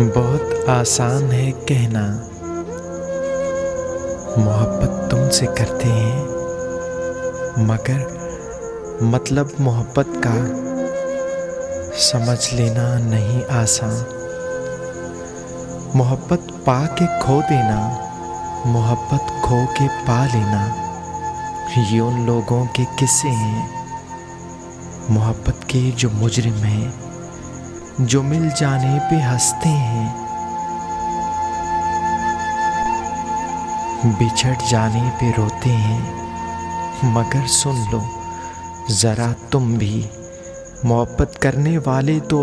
बहुत आसान है कहना, मोहब्बत तुमसे करते हैं, मगर मतलब मोहब्बत का समझ लेना नहीं आसान। मोहब्बत पा के खो देना, मोहब्बत खो के पा लेना, ये उन लोगों के किस्से हैं मोहब्बत के जो मुजरिम हैं, जो मिल जाने पे हंसते हैं, बिछड़ जाने पे रोते हैं। मगर सुन लो ज़रा तुम भी, मोहब्बत करने वाले तो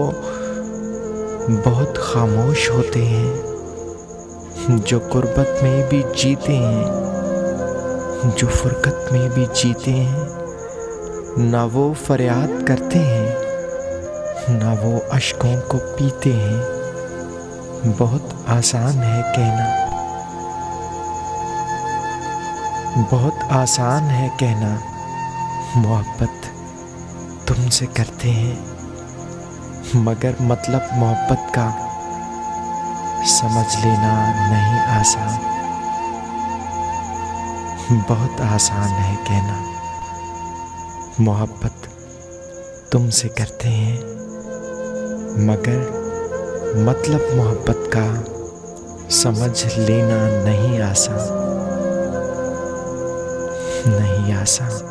बहुत खामोश होते हैं, जो गुर्बत में भी जीते हैं, जो फुरकत में भी जीते हैं। ना वो फरियाद करते हैं, ना वो अश्कों को पीते हैं। बहुत आसान है कहना, बहुत आसान है कहना, मोहब्बत तुमसे करते हैं, मगर मतलब मोहब्बत का समझ लेना नहीं आसान। बहुत आसान है कहना, मोहब्बत तुमसे करते हैं, मगर मतलब मोहब्बत का समझ लेना नहीं आसान, नहीं आसान।